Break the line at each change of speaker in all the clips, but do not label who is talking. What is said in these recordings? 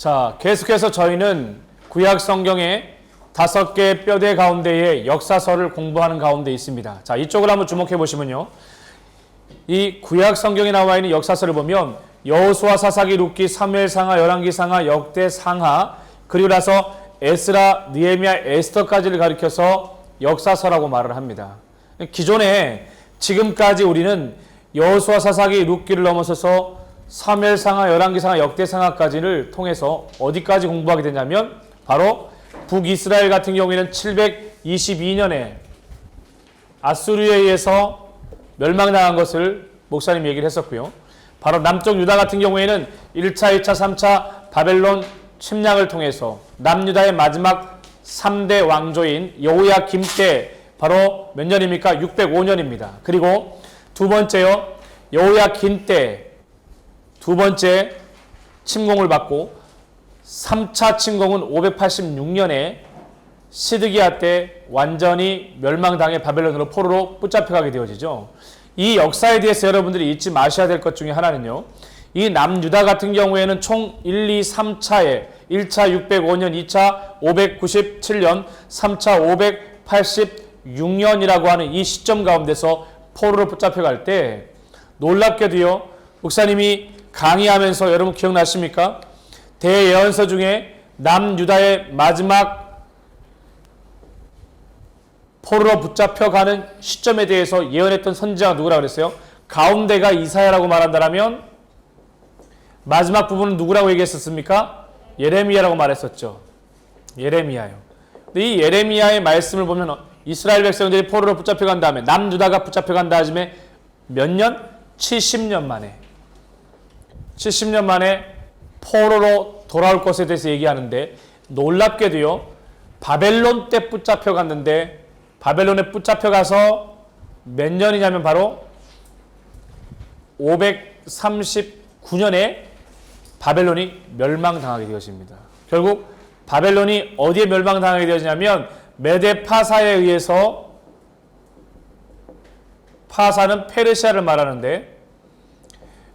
자, 계속해서 저희는 구약 성경의 5개 뼈대 가운데의 역사서를 공부하는 가운데 있습니다. 자, 이쪽을 한번 주목해 보시면요. 이 구약 성경에 나와 있는 역사서를 보면 여호수아, 사사기, 룻기, 사무엘상하, 열왕기상하, 역대상하, 그리고 나서 에스라, 느헤미야, 에스더까지를 가리켜서 역사서라고 말을 합니다. 기존에 지금까지 우리는 여호수아, 사사기, 룻기를 넘어서서 사무엘상하, 열왕기상하, 역대상하까지를 통해서 어디까지 공부하게 되냐면 바로 북이스라엘 같은 경우에는 722년에 아수르에 의해서 멸망당한 것을 목사님 얘기를 했었고요. 바로 남쪽 유다 같은 경우에는 1차, 2차, 3차 바벨론 침략을 통해서 남유다의 마지막 3대 왕조인 여호야김 때 바로 몇 년입니까? 605년입니다. 그리고 두 번째요. 여호야긴 때 두 번째 침공을 받고 3차 침공은 586년에 시드기야 때 완전히 멸망당해 바벨론으로 포로로 붙잡혀가게 되어지죠. 이 역사에 대해서 여러분들이 잊지 마셔야 될 것 중에 하나는요. 이 남유다 같은 경우에는 총 1, 2, 3차에 1차 605년, 2차 597년, 3차 586년이라고 하는 이 시점 가운데서 포로로 붙잡혀갈 때 놀랍게도요. 목사님이 강의하면서 여러분 기억나십니까? 대예언서 중에 남유다의 마지막 포로로 붙잡혀가는 시점에 대해서 예언했던 선지자가 누구라고 그랬어요? 가운데가 이사야라고 말한다면 마지막 부분은 누구라고 얘기했었습니까? 예레미야라고 말했었죠. 예레미야요. 근데 이 예레미야의 말씀을 보면 이스라엘 백성들이 포로로 붙잡혀간 다음에 남유다가 붙잡혀간 다음에 몇 년? 70년 만에 70년 만에 포로로 돌아올 것에 대해서 얘기하는데 놀랍게도요. 바벨론 때 붙잡혀갔는데 바벨론에 붙잡혀가서 몇 년이냐면 바로 539년에 바벨론이 멸망당하게 되어집니다. 결국 바벨론이 어디에 멸망당하게 되어지냐면 메데 파사에 의해서 파사는 페르시아를 말하는데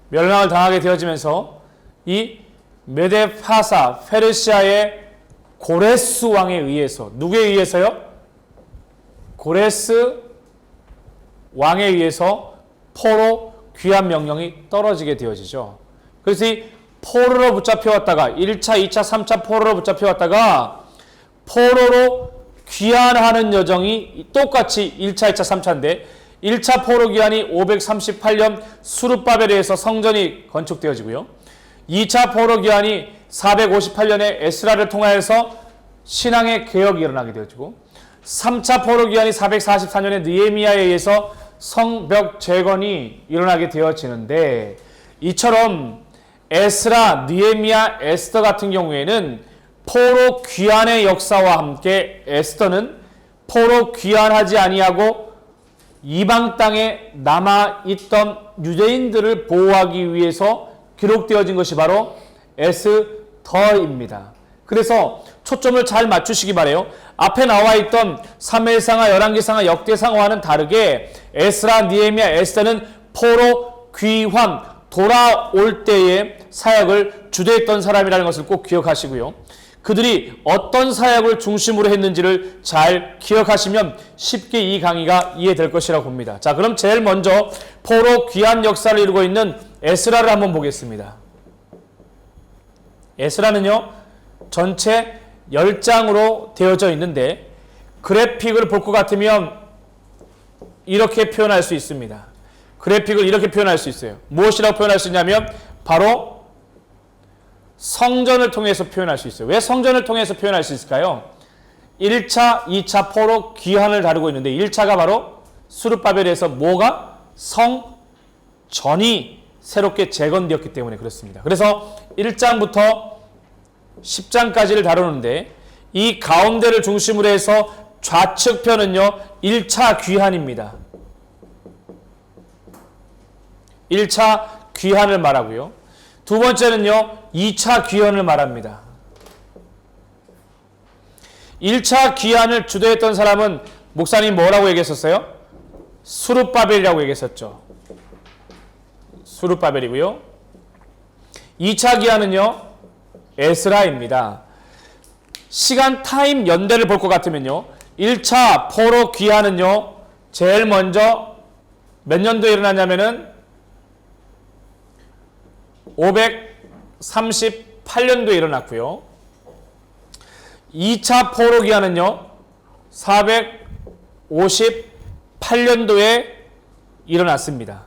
멸망을 당하게 되어지면서 이 메데 파사 페르시아의 고레스 왕에 의해서 누구에 의해서요? 고레스 왕에 의해서 포로 귀환 명령이 떨어지게 되어지죠. 그래서 이 포로로 붙잡혀왔다가 1차, 2차, 3차 포로로 붙잡혀왔다가 포로로 귀환하는 여정이 똑같이 1차, 2차, 3차인데 1차 포로 귀환이 538년 수르바벨에 의해서 성전이 건축되어지고요. 2차 포로 귀환이 458년에 에스라를 통하여서 신앙의 개혁이 일어나게 되어지고 3차 포로 귀환이 444년에 느헤미야에 의해서 성벽 재건이 일어나게 되어지는데 이처럼 에스라, 느헤미야, 에스더 같은 경우에는 포로 귀환의 역사와 함께 에스더는 포로 귀환하지 아니하고 이방 땅에 남아있던 유대인들을 보호하기 위해서 기록되어진 것이 바로 에스더입니다. 그래서 초점을 잘 맞추시기 바라요. 앞에 나와 있던 사무엘상하, 열왕기상하, 역대상하와는 다르게 에스라, 느헤미야, 에스더는 포로 귀환 돌아올 때의 사역을 주도했던 사람이라는 것을 꼭 기억하시고요. 그들이 어떤 사역을 중심으로 했는지를 잘 기억하시면 쉽게 이 강의가 이해될 것이라고 봅니다. 자, 그럼 제일 먼저 포로 귀환 역사를 이루고 있는 에스라를 한번 보겠습니다. 에스라는요, 전체 10장으로 되어져 있는데 그래픽을 볼 것 같으면 이렇게 표현할 수 있습니다. 그래픽을 이렇게 표현할 수 있어요. 무엇이라고 표현할 수 있냐면 바로 성전을 통해서 표현할 수 있어요. 왜 성전을 통해서 표현할 수 있을까요? 1차, 2차 포로 귀환을 다루고 있는데 1차가 바로 수르바벨에서 뭐가? 성전이 새롭게 재건되었기 때문에 그렇습니다. 그래서 1장부터 10장까지를 다루는데 이 가운데를 중심으로 해서 좌측편은요 1차 귀환입니다. 1차 귀환을 말하고요. 두 번째는요 2차 귀환을 말합니다. 1차 귀환을 주도했던 사람은 목사님 뭐라고 얘기했었어요? 수르바벨이라고 얘기했었죠. 수르바벨이고요. 2차 귀환은요 에스라입니다. 시간 타임 연대를 볼 것 같으면요. 1차 포로 귀환은요. 제일 먼저 몇 년도에 일어났냐면은 538년도에 일어났고요. 2차 포로 귀환은요. 458년도에 일어났습니다.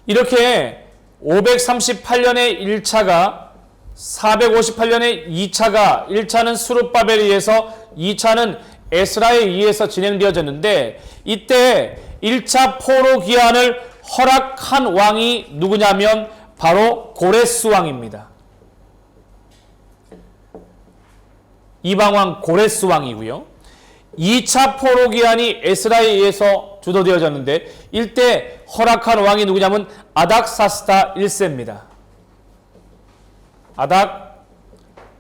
이렇게 538년에 1차가 458년에 2차가 1차는 수룹바벨에 의해서 2차는 에스라에 의해서 진행되어졌는데 이때 1차 포로 귀환을 허락한 왕이 누구냐면 바로 고레스 왕입니다. 이방왕 고레스 왕이고요. 2차 포로 귀환이 에스라에 의해서 주도되어졌는데 이때 허락한 왕이 누구냐면 아닥사스다 1세입니다.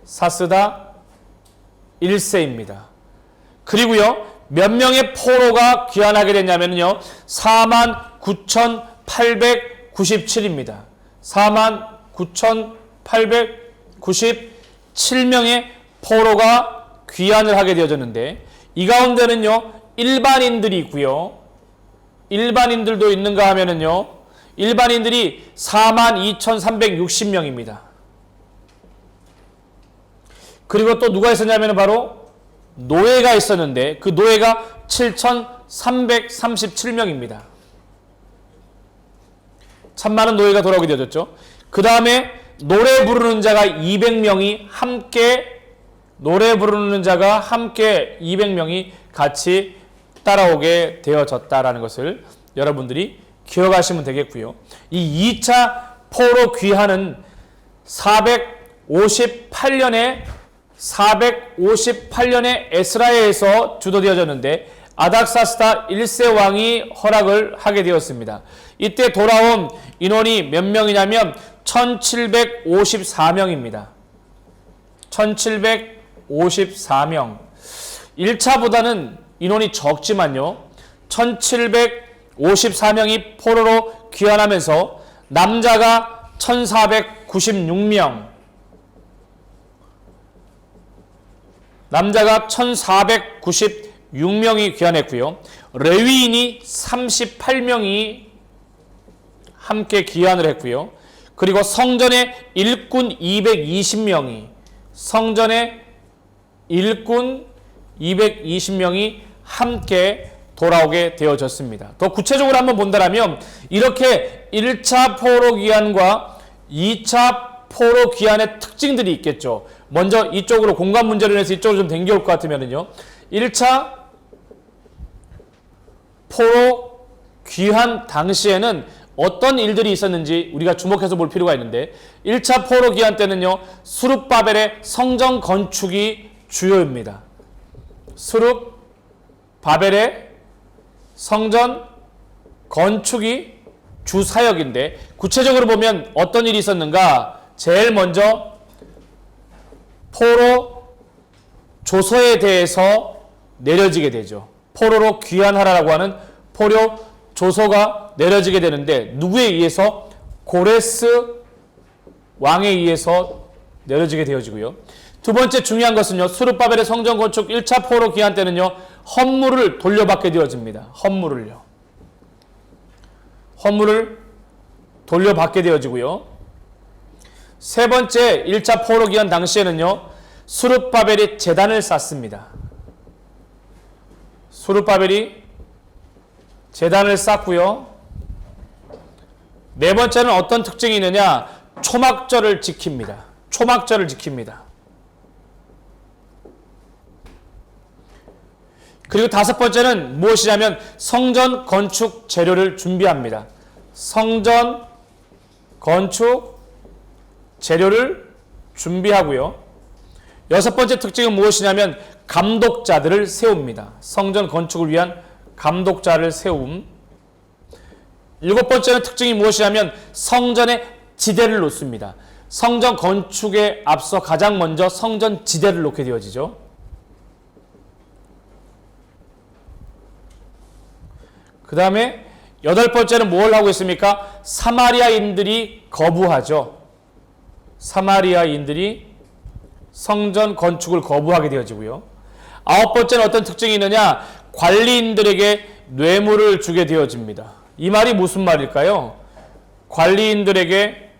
아닥사스다 1세입니다. 그리고요. 몇 명의 포로가 귀환하게 됐냐면요. 49,897입니다. 49,897명의 포로가 귀환을 하게 되어졌는데 이 가운데는요. 일반인들이 있고요. 일반인들도 있는가 하면은요. 일반인들이 42,360명입니다. 그리고 또 누가 있었냐면 바로 노예가 있었는데 그 노예가 7,337명입니다. 참 많은 노예가 돌아오게 되어졌죠. 그 다음에 노래 부르는 자가 200명이 함께 노래 부르는 자가 함께 200명이 같이 따라오게 되어졌다라는 것을 여러분들이 기억하시면 되겠고요. 이 2차 포로 귀환은 458년에 에스라에서 주도되어졌는데 아닥사스다 1세 왕이 허락을 하게 되었습니다. 이때 돌아온 인원이 몇 명이냐면 1754명입니다. 1754명. 1차보다는 인원이 적지만요. 1754명이 포로로 귀환하면서 남자가 1496명, 남자가 1496명이 귀환했고요. 레위인이 38명이 함께 귀환을 했고요. 그리고 성전의 일꾼 220명이 함께 돌아오게 되어졌습니다. 더 구체적으로 한번 본다면 이렇게 1차 포로 귀환과 2차 포로 귀환의 특징들이 있겠죠. 먼저 이쪽으로 공간 문제를 해서 이쪽으로 좀 당겨올 것 같으면요. 1차 포로 귀환 당시에는 어떤 일들이 있었는지 우리가 주목해서 볼 필요가 있는데 1차 포로 귀환 때는요. 수룹바벨의 성전 건축이 주요입니다. 수룹바벨의 성전 건축이 주사역인데 구체적으로 보면 어떤 일이 있었는가? 제일 먼저 포로 조서에 대해서 내려지게 되죠. 포로로 귀환하라고 하는 포로 조서가 내려지게 되는데 누구에 의해서? 고레스 왕에 의해서 내려지게 되어지고요. 두 번째 중요한 것은요. 수룹바벨의 성전 건축 1차 포로 귀환 때는요. 헌물을 돌려받게 되어집니다. 헌물을 돌려받게 되어지고요. 세 번째 1차 포로 귀환 당시에는요. 수룹바벨이 제단을 쌓습니다. 수룹바벨이 제단을 쌓고요. 네 번째는 어떤 특징이 있느냐? 초막절을 지킵니다. 그리고 다섯 번째는 무엇이냐면 성전 건축 재료를 준비합니다. 성전 건축 재료를 준비하고요. 여섯 번째 특징은 무엇이냐면 감독자들을 세웁니다. 성전 건축을 위한 감독자를 세움. 일곱 번째는 특징이 무엇이냐면 성전에 지대를 놓습니다. 성전 건축에 앞서 가장 먼저 성전 지대를 놓게 되어지죠. 그 다음에 여덟 번째는 뭘 하고 있습니까? 사마리아인들이 거부하죠. 사마리아인들이 성전 건축을 거부하게 되어지고요. 아홉 번째는 어떤 특징이 있느냐? 관리인들에게 뇌물을 주게 되어집니다. 이 말이 무슨 말일까요? 관리인들에게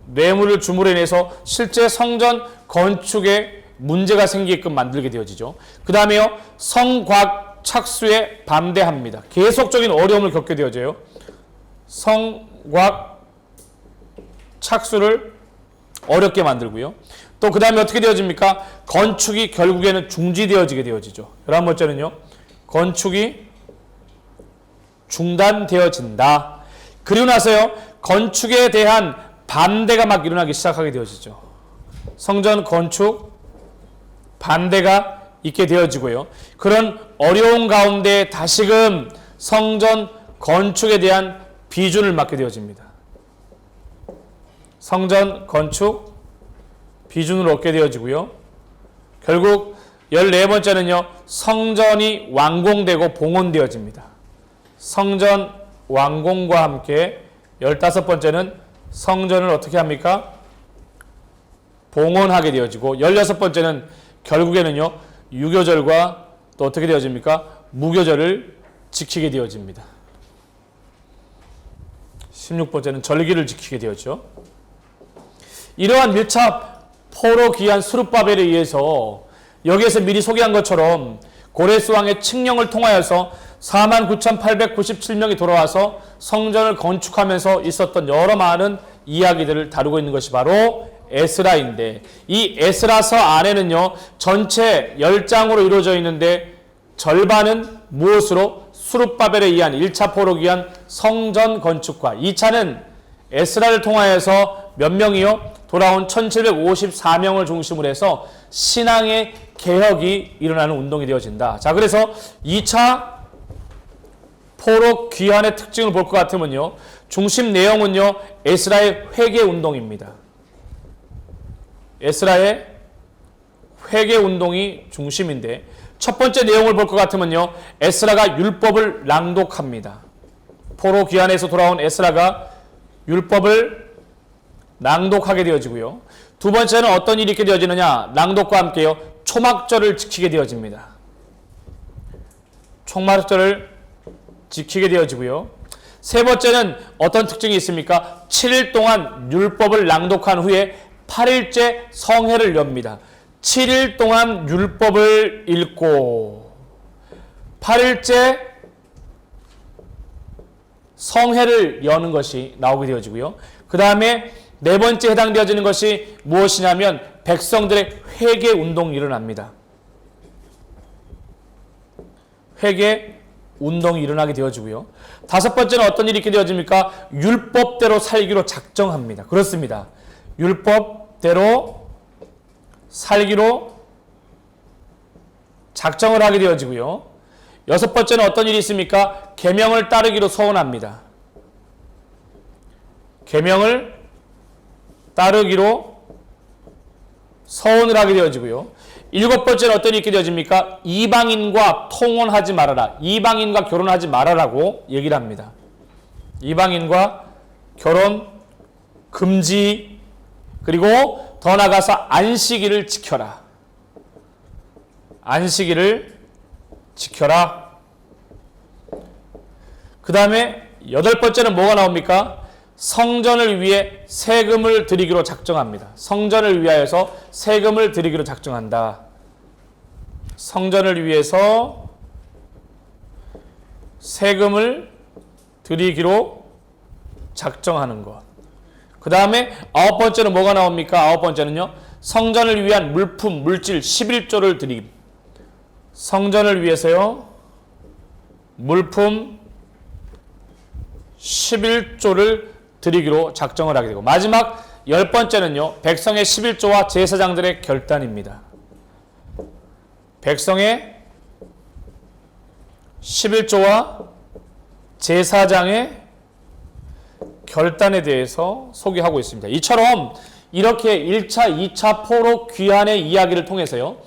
뇌물을 줌으로 인해서 실제 성전 건축에 문제가 생기게끔 만들게 되어지죠. 그 다음에요, 성곽 착수에 반대합니다. 계속적인 어려움을 겪게 되어져요. 성곽 착수를 어렵게 만들고요. 또 그 다음에 어떻게 되어집니까? 건축이 결국에는 중지되어지게 되어지죠. 11번째는요. 건축이 중단되어진다. 그리고 나서요. 건축에 대한 반대가 막 일어나기 시작하게 되어지죠. 성전 건축 반대가 있게 되어지고요. 그런 어려운 가운데 다시금 성전 건축에 대한 비준을 맡게 되어집니다. 성전 건축 비준을 얻게 되어지고요. 결국 14번째는요. 성전이 완공되고 봉헌되어집니다. 성전 완공과 함께 15번째는 성전을 어떻게 합니까? 봉헌하게 되어지고 16번째는 결국에는요. 유교절과 또 어떻게 되어집니까? 무교절을 지키게 되어집니다. 16번째는 절기를 지키게 되었죠. 이러한 밀착 포로 귀환 수룹바벨에 의해서 여기에서 미리 소개한 것처럼 고레스 왕의 칙령을 통하여서 49,897명이 돌아와서 성전을 건축하면서 있었던 여러 많은 이야기들을 다루고 있는 것이 바로 에스라인데, 이 에스라서 안에는요 전체 10장으로 이루어져 있는데 절반은 무엇으로? 수룹바벨에 의한 1차 포로 귀환 성전 건축과 2차는 에스라를 통하여서 몇 명이요? 돌아온 1754명을 중심으로 해서 신앙의 개혁이 일어나는 운동이 되어진다. 자, 그래서 2차 포로 귀환의 특징을 볼 것 같으면요. 중심 내용은요. 에스라의 회개 운동입니다. 에스라의 회개 운동이 중심인데 첫 번째 내용을 볼 것 같으면요. 에스라가 율법을 낭독합니다. 포로 귀환에서 돌아온 에스라가 율법을 낭독하게 되어지고요. 두 번째는 어떤 일이 있게 되어지느냐? 낭독과 함께요. 초막절을 지키게 되어집니다. 초막절을 지키게 되어지고요. 세 번째는 어떤 특징이 있습니까? 7일 동안 율법을 낭독한 후에 8일째 성회를 엽니다. 7일 동안 율법을 읽고 8일째 성회를 여는 것이 나오게 되어지고요. 그 다음에 네 번째 해당되어지는 것이 무엇이냐면 백성들의 회개 운동이 일어납니다. 회개 운동이 일어나게 되어지고요. 다섯 번째는 어떤 일이 있게 되어집니까? 율법대로 살기로 작정합니다. 그렇습니다. 율법대로 살기로 작정을 하게 되어지고요. 여섯 번째는 어떤 일이 있습니까? 계명을 따르기로 서원합니다. 계명을 따르기로 서원을 하게 되어지고요. 일곱 번째는 어떤 일이 있게 되어집니까? 이방인과 통혼하지 말아라. 이방인과 결혼하지 말아라고 얘기를 합니다. 이방인과 결혼 금지, 그리고 더 나아가서 안식일을 지켜라. 안식일을 지켜라. 그 다음에 여덟 번째는 뭐가 나옵니까? 성전을 위해 세금을 드리기로 작정합니다. 성전을 위하여서 세금을 드리기로 작정한다. 성전을 위해서 세금을 드리기로 작정하는 것. 그 다음에 아홉 번째는 뭐가 나옵니까? 아홉 번째는요. 성전을 위한 물품, 물질 11조를 드림. 성전을 위해서요. 물품 11조를 드리기로 작정을 하게 되고, 마지막 열 번째는요. 백성의 11조와 제사장들의 결단입니다. 백성의 11조와 제사장의 결단에 대해서 소개하고 있습니다. 이처럼 이렇게 1차, 2차 포로 귀환의 이야기를 통해서요.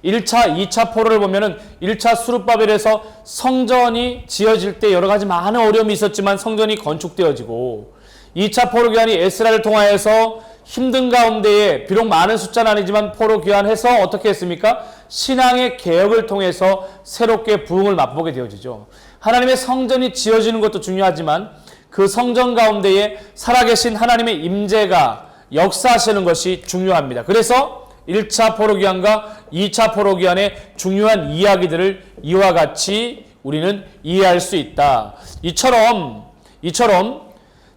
1차, 2차 포로를 보면은 1차 수룹바벨에서 성전이 지어질 때 여러 가지 많은 어려움이 있었지만 성전이 건축되어지고, 2차 포로 귀환이 에스라를 통하여서 힘든 가운데에 비록 많은 숫자는 아니지만 포로 귀환해서 어떻게 했습니까? 신앙의 개혁을 통해서 새롭게 부흥을 맛보게 되어지죠. 하나님의 성전이 지어지는 것도 중요하지만 그 성전 가운데에 살아계신 하나님의 임재가 역사하시는 것이 중요합니다. 그래서 1차 포로 귀환과 2차 포로 귀환의 중요한 이야기들을 이와 같이 우리는 이해할 수 있다. 이처럼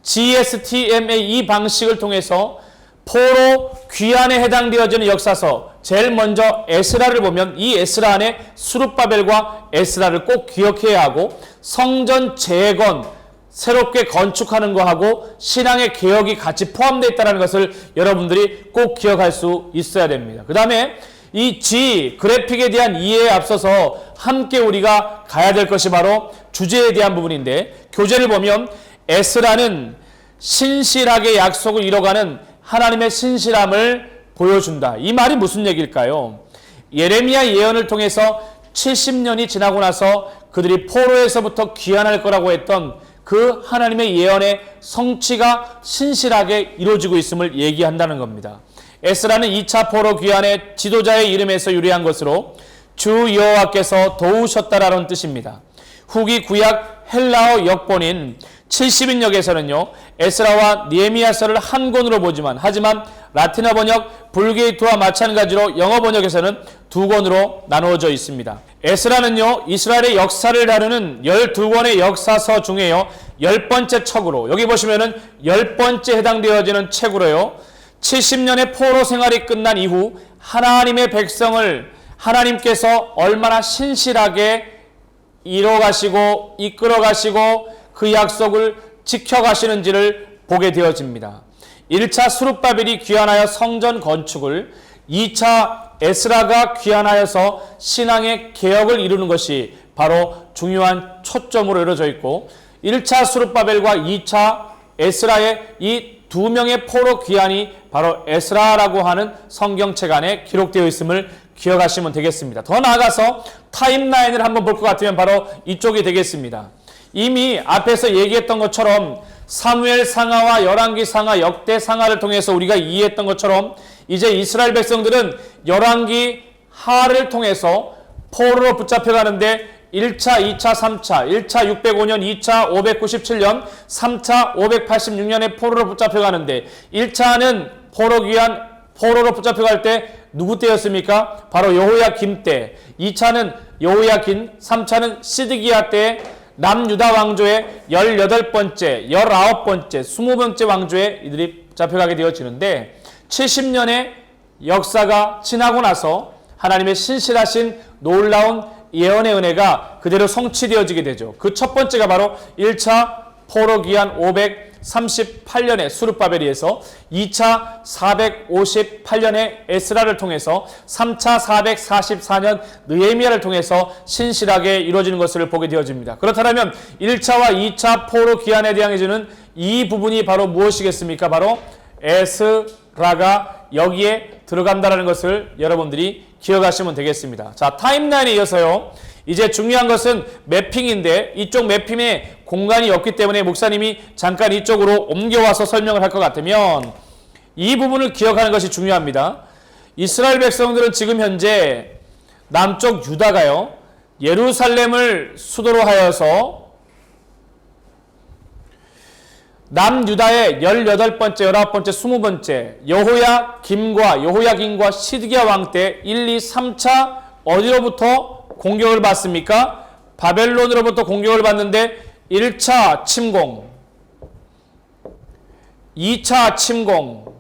GSTM의 이 방식을 통해서 포로 귀환에 해당되어지는 역사서, 제일 먼저 에스라를 보면 이 에스라 안에 수룹바벨과 에스라를 꼭 기억해야 하고, 성전 재건, 새롭게 건축하는 거하고 신앙의 개혁이 같이 포함되어 있다는 것을 여러분들이 꼭 기억할 수 있어야 됩니다. 그 다음에 이 G 그래픽에 대한 이해에 앞서서 함께 우리가 가야 될 것이 바로 주제에 대한 부분인데, 교재를 보면 에스라는 신실하게 약속을 이뤄가는 하나님의 신실함을 보여준다. 이 말이 무슨 얘기일까요? 예레미야 예언을 통해서 70년이 지나고 나서 그들이 포로에서부터 귀환할 거라고 했던 그 하나님의 예언의 성취가 신실하게 이루어지고 있음을 얘기한다는 겁니다. 에스라는 2차 포로 귀환의 지도자의 이름에서 유래한 것으로 주 여호와께서 도우셨다라는 뜻입니다. 후기 구약 헬라어 역본인 70인역에서는요, 에스라와 느헤미야서를 한 권으로 보지만, 하지만 라틴어 번역 불게이트와 마찬가지로 영어 번역에서는 두 권으로 나누어져 있습니다. 에스라는요, 이스라엘의 역사를 다루는 12권의 역사서 중에요 10번째 척으로, 여기 보시면은 10번째 해당되어지는 책으로요, 70년의 포로 생활이 끝난 이후 하나님의 백성을 하나님께서 얼마나 신실하게 이뤄가시고 이끌어가시고 그 약속을 지켜가시는지를 보게 되어집니다. 1차 수룹바벨이 귀환하여 성전 건축을, 2차 에스라가 귀환하여서 신앙의 개혁을 이루는 것이 바로 중요한 초점으로 이루어져 있고, 1차 수룹바벨과 2차 에스라의 이 두 명의 포로 귀환이 바로 에스라라고 하는 성경책 안에 기록되어 있음을 기억하시면 되겠습니다. 더 나아가서 타임라인을 한번 볼 것 같으면 바로 이쪽이 되겠습니다. 이미 앞에서 얘기했던 것처럼 사무엘 상하와 열왕기 상하, 역대 상하를 통해서 우리가 이해했던 것처럼 이제 이스라엘 백성들은 열왕기 하를 통해서 포로로 붙잡혀가는데 1차, 2차, 3차, 1차 605년, 2차 597년, 3차 586년에 포로로 붙잡혀가는데 1차는 포로로 붙잡혀갈 때 누구 때였습니까? 바로 여호야김 때. 2차는 여호야긴, 3차는 시드기야 때 남유다 왕조의 18번째, 19번째, 20번째 왕조에 이들이 잡혀가게 되어지는데, 70년의 역사가 지나고 나서 하나님의 신실하신 놀라운 예언의 은혜가 그대로 성취되어지게 되죠. 그 첫 번째가 바로 1차 포로 귀환 538년의 수룹바벨에서, 2차 458년의 에스라를 통해서, 3차 444년 느헤미야를 통해서 신실하게 이루어지는 것을 보게 되어집니다. 그렇다면 1차와 2차 포로 귀환에 대항해주는 이 부분이 바로 무엇이겠습니까? 바로 에스라가 여기에 들어간다는 것을 여러분들이 기억하시면 되겠습니다. 자, 타임라인에 이어서요, 이제 중요한 것은 매핑인데 이쪽 매핑에 공간이 없기 때문에 목사님이 잠깐 이쪽으로 옮겨와서 설명을 할 것 같으면 이 부분을 기억하는 것이 중요합니다. 이스라엘 백성들은 지금 현재 남쪽 유다가요, 예루살렘을 수도로 하여서 남유다의 18번째, 19번째, 20번째 여호야김과 시드기야 왕 때 1, 2, 3차 어디로부터 공격을 받습니까? 바벨론으로부터 공격을 받는데 1차 침공, 2차 침공,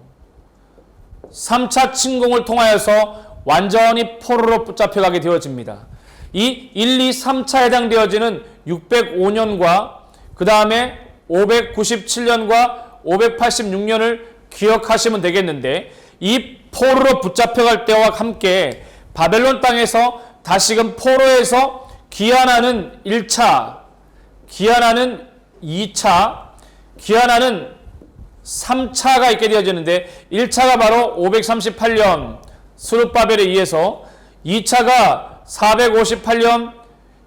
3차 침공을 통하여서 완전히 포로로 붙잡혀가게 되어집니다. 이 1, 2, 3차 해당되어지는 605년과 그 다음에 597년과 586년을 기억하시면 되겠는데, 이 포로로 붙잡혀갈 때와 함께 바벨론 땅에서 다시금 포로에서 귀환하는 1차, 귀환하는 2차, 귀환하는 3차가 있게 되어지는데, 1차가 바로 538년 스룹바벨에 의해서, 2차가 458년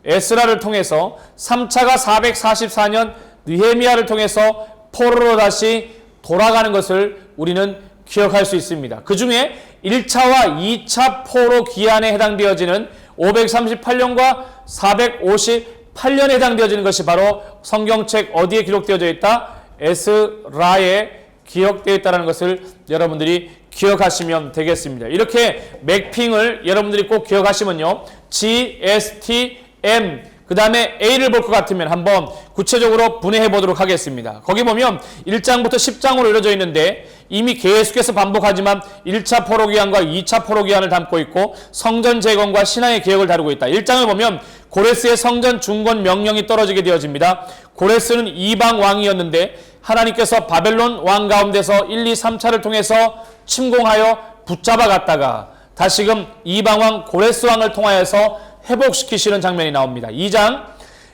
에스라를 통해서, 3차가 444년 느헤미야를 통해서 포로로 다시 돌아가는 것을 우리는 기억할 수 있습니다. 그 중에 1차와 2차 포로 기한에 해당되어지는 538년과 458년에 해당되어지는 것이 바로 성경책 어디에 기록되어져 있다? 에스라에 기록되어 있다는 것을 여러분들이 기억하시면 되겠습니다. 이렇게 맥핑을 여러분들이 꼭 기억하시면요. G, S, T, M 그 다음에 A를 볼 것 같으면 한번 구체적으로 분해해 보도록 하겠습니다. 거기 보면 1장부터 10장으로 이루어져 있는데 이미 계속해서 반복하지만 1차 포로기한과 2차 포로기한을 담고 있고 성전 재건과 신앙의 개혁을 다루고 있다. 1장을 보면 고레스의 성전 중건 명령이 떨어지게 되어집니다. 고레스는 이방 왕이었는데 하나님께서 바벨론 왕 가운데서 1, 2, 3차를 통해서 침공하여 붙잡아 갔다가 다시금 이방 왕 고레스 왕을 통하여서 회복시키시는 장면이 나옵니다. 2장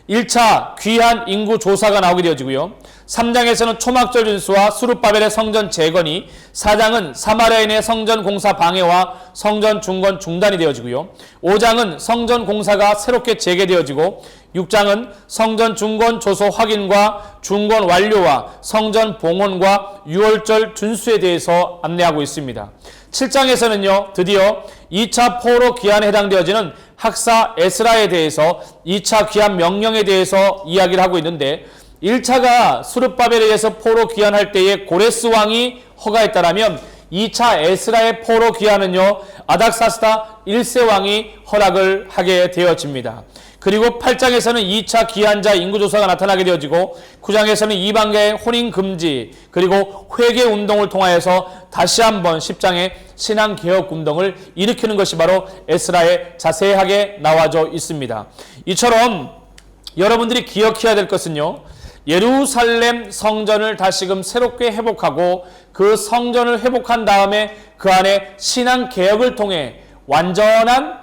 1차 귀한 인구 조사가 나오게 되어지고요. 3장에서는 초막절 준수와 수룹바벨의 성전 재건이, 4장은 사마리아인의 성전 공사 방해와 성전 중건 중단이 되어지고요. 5장은 성전 공사가 새롭게 재개되어지고 6장은 성전 중건 조소 확인과 중건 완료와 성전 봉헌과 유월절 준수에 대해서 안내하고 있습니다. 7장에서는요. 드디어 2차 포로 기한에 해당되어지는 학사 에스라에 대해서 2차 귀한 명령에 대해서 이야기를 하고 있는데 1차가 수룹바벨에 의해서 포로 귀환할 때에 고레스 왕이 허가했다라면 2차 에스라의 포로 귀환은요. 아닥사스다 1세 왕이 허락을 하게 되어집니다. 그리고 8장에서는 2차 기한자 인구조사가 나타나게 되어지고 9장에서는 이방계의 혼인금지 그리고 회개운동을 통하여서 다시 한번 10장에 신앙개혁운동을 일으키는 것이 바로 에스라에 자세하게 나와져 있습니다. 이처럼 여러분들이 기억해야 될 것은요. 예루살렘 성전을 다시금 새롭게 회복하고 그 성전을 회복한 다음에 그 안에 신앙개혁을 통해 완전한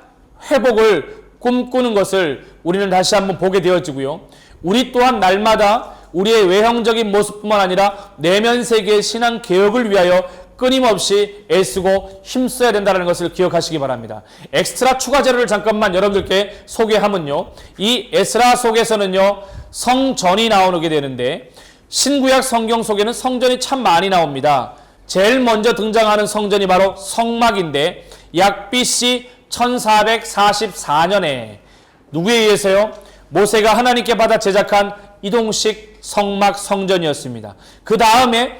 회복을 꿈꾸는 것을 우리는 다시 한번 보게 되어지고요. 우리 또한 날마다 우리의 외형적인 모습뿐만 아니라 내면 세계의 신앙 개혁을 위하여 끊임없이 애쓰고 힘써야 된다는 것을 기억하시기 바랍니다. 엑스트라 추가 자료를 잠깐만 여러분들께 소개하면요. 이 에스라 속에서는요. 성전이 나오게 되는데 신구약 성경 속에는 성전이 참 많이 나옵니다. 제일 먼저 등장하는 성전이 바로 성막인데 약 BC 1444년에 누구에 의해서요? 모세가 하나님께 받아 제작한 이동식 성막 성전이었습니다. 그 다음에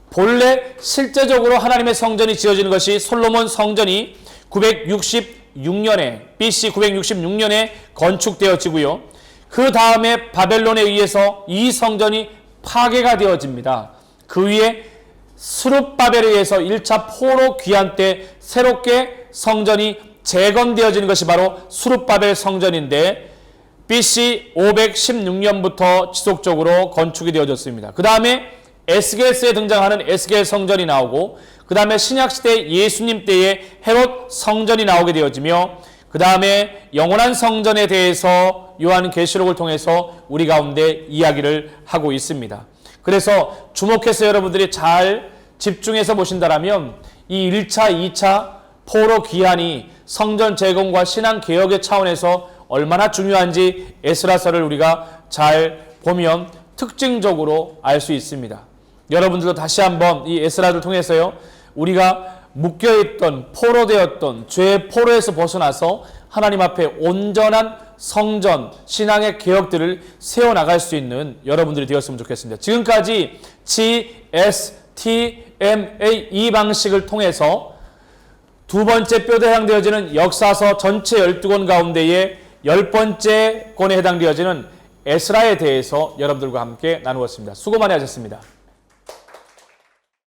본래 실제적으로 하나님의 성전이 지어지는 것이 솔로몬 성전이 966년에 BC 966년에 건축되어지고요. 그 다음에 바벨론에 의해서 이 성전이 파괴가 되어집니다. 그 위에 수룹바벨에 의해서 1차 포로 귀환 때 새롭게 성전이 재건되어지는 것이 바로 수룹바벨 성전인데 BC 516년부터 지속적으로 건축이 되어졌습니다. 그 다음에 에스겔서에 등장하는 에스겔 성전이 나오고 그 다음에 신약시대 예수님 때에 헤롯 성전이 나오게 되어지며 그 다음에 영원한 성전에 대해서 요한계시록을 통해서 우리 가운데 이야기를 하고 있습니다. 그래서 주목해서 여러분들이 잘 집중해서 보신다라면 이 1차, 2차 포로 귀환이 성전 재건과 신앙 개혁의 차원에서 얼마나 중요한지 에스라서를 우리가 잘 보면 특징적으로 알 수 있습니다. 여러분들도 다시 한번 이 에스라를 통해서요. 우리가 묶여있던 포로되었던 죄의 포로에서 벗어나서 하나님 앞에 온전한 성전, 신앙의 개혁들을 세워나갈 수 있는 여러분들이 되었으면 좋겠습니다. 지금까지 GSTMA 이 방식을 통해서 두 번째 뼈대에 해당되어지는 역사서 전체 12권 가운데에 10번째 권에 해당되어지는 에스라에 대해서 여러분들과 함께 나누었습니다. 수고 많이 하셨습니다.